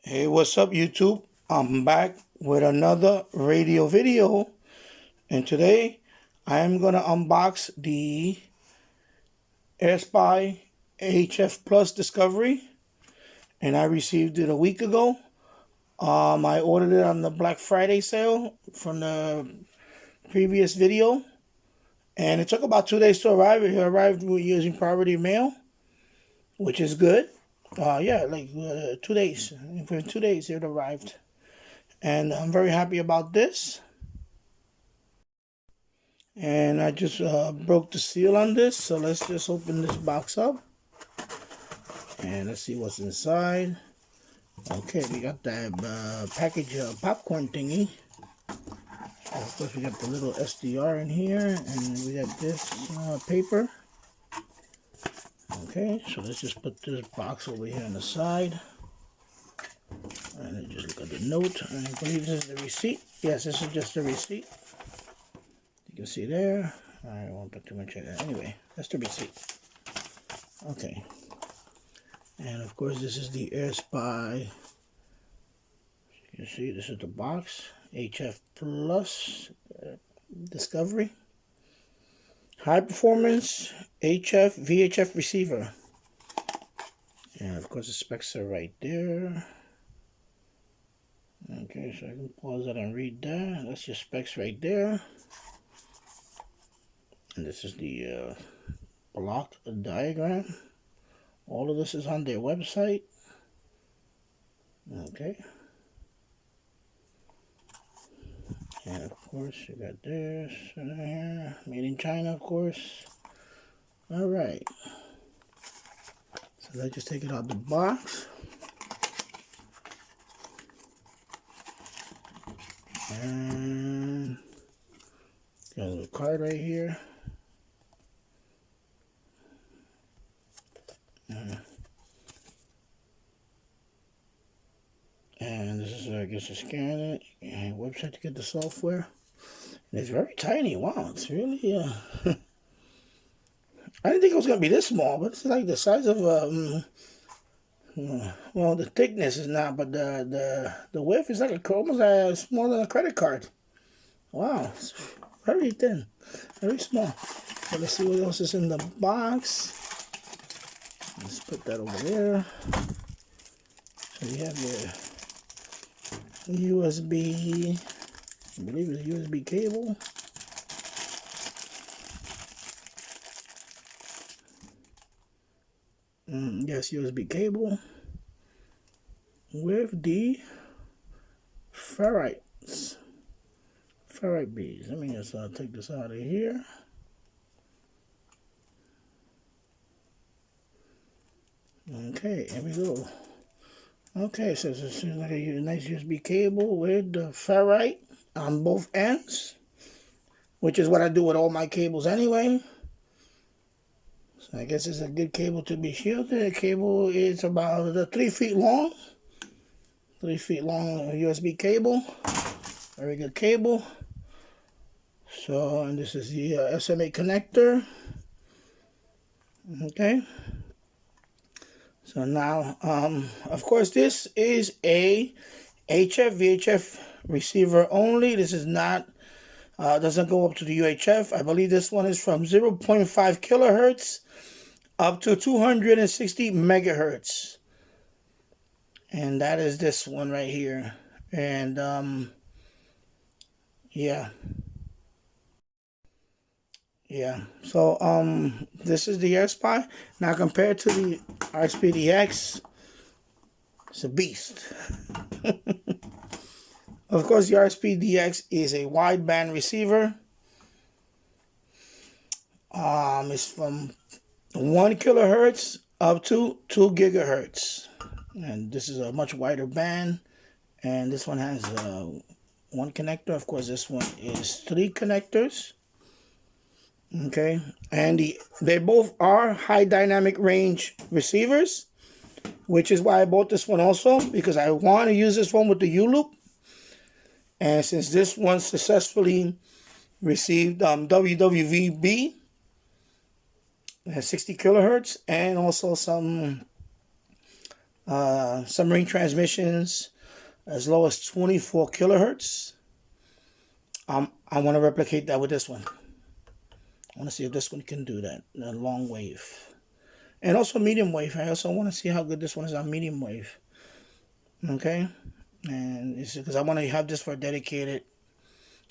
Hey, what's up, YouTube? I'm back with another radio video, and today I am gonna unbox the Airspy HF Plus Discovery, and I received it a week ago. I ordered it on the Black Friday sale from the previous video, and it took about 2 days to arrive. It arrived using priority mail, which is good. 2 days. For 2 days it arrived. And I'm very happy about this. And I just broke the seal on this, so let's just open this box up and let's see what's inside. Okay, we got that package popcorn thingy. Of course, we got the little SDR in here, and we got this paper. Okay, so let's just put this box over here on the side. And then just look at the note. I believe this is the receipt. Yes, this is just the receipt. You can see there. I won't put too much of that. Anyway, that's the receipt. Okay. And of course, this is the Airspy. You can see this is the box. HF Plus Discovery. High performance HF VHF receiver. And of course, the specs are right there. Okay, so I can pause that and read that. That's your specs right there. And this is the block diagram. All of this is on their website. Okay. And of course, you got this right here. Made in China, of course. All right. So let's just take it out of the box. And got a little card right here. And this is, I guess, to scan it. And website to get the software. And it's very tiny. Wow, it's really, I didn't think it was going to be this small, but it's like the size of, well, the thickness is not, but the width is like almost smaller than a credit card. Wow, it's very thin, very small. So let's see what else is in the box. Let's put that over there. So you have your USB, I believe it's a USB cable. Yes, USB cable with the ferrite beads. Let me just take this out of here. Okay, here we go. Okay, so it's like a nice USB cable with the ferrite on both ends, which is what I do with all my cables anyway. So I guess it's a good cable to be shielded. The cable is about 3 feet long. 3 feet long USB cable. Very good cable. So, and this is the SMA connector. Okay. So now, of course, this is a HF VHF receiver only. This is not, doesn't go up to the UHF. I believe this one is from 0.5 kilohertz up to 260 megahertz. And that is this one right here. And, yeah. Yeah, so this is the Airspy. Now compared to the RSPdx, it's a beast. Of course, the RSPdx is a wideband receiver. It's from 1 kilohertz up to 2 gigahertz. And this is a much wider band. And this one has one connector. Of course, this one is 3 connectors. Okay, and they both are high dynamic range receivers, which is why I bought this one also, because I want to use this one with the YouLoop. And since this one successfully received WWVB at 60 kilohertz and also some submarine transmissions as low as 24 kilohertz. I want to replicate that with this one. I want to see if this one can do that, the long wave. And also medium wave. I also want to see how good this one is on medium wave. Okay? And it's because I want to have this for dedicated,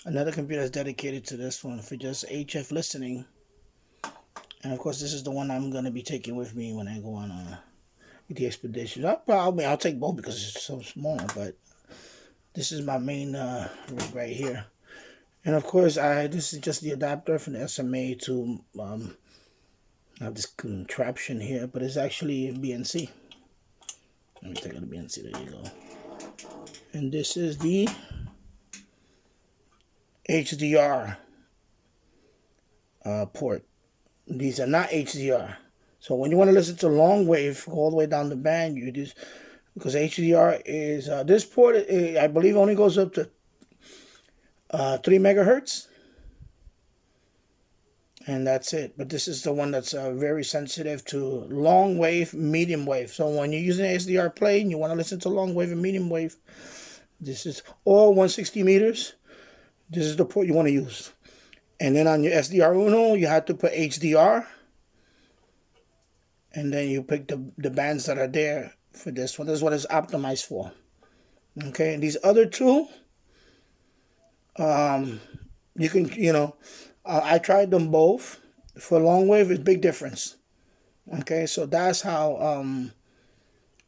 another computer that's dedicated to this one for just HF listening. And of course, this is the one I'm going to be taking with me when I go on the expedition. I'll take both because it's so small, but this is my main rig right here. And of course, this is just the adapter from the SMA to have this contraption here, but it's actually BNC. Let me take out the BNC. There you go. And this is the HDR port. These are not HDR. So when you want to listen to long wave all the way down the band, you just, because HDR is this port, I believe, only goes up to 3 megahertz, and that's it. But this is the one that's very sensitive to long wave, medium wave. So when you're using SDRPlay and you want to listen to long wave and medium wave, this is all 160 meters. This is the port you want to use. And then on your SDR Uno, you have to put HDR. And then you pick the bands that are there for this one. This is what it's optimized for. Okay, and these other two, you can, I tried them both. For long wave, it's big difference. Okay, so that's how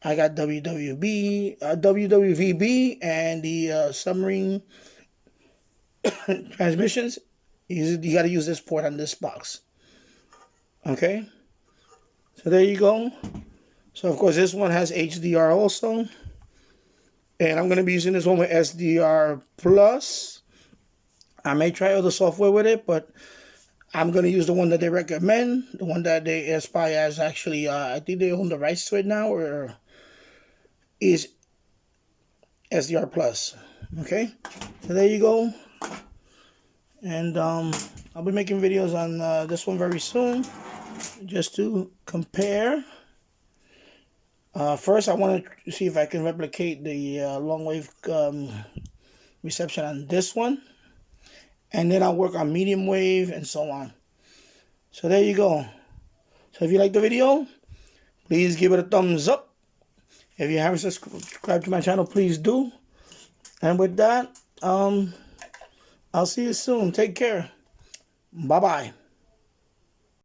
I got WWVB and the submarine transmissions. You got to use this port on this box. Okay, so there you go. So of course this one has HDR also, and I'm going to be using this one with SDR Plus. I may try other software with it, but I'm going to use the one that they recommend, the one that they Airspy has actually, I think they own the rights to it now, or is SDR Plus. Okay, so there you go. And I'll be making videos on this one very soon, just to compare. First, I want to see if I can replicate the long wave reception on this one. And then I'll work on medium wave and so on. So there you go. So if you like the video, please give it a thumbs up. If you haven't subscribed to my channel, please do. And with that, I'll see you soon. Take care. Bye-bye.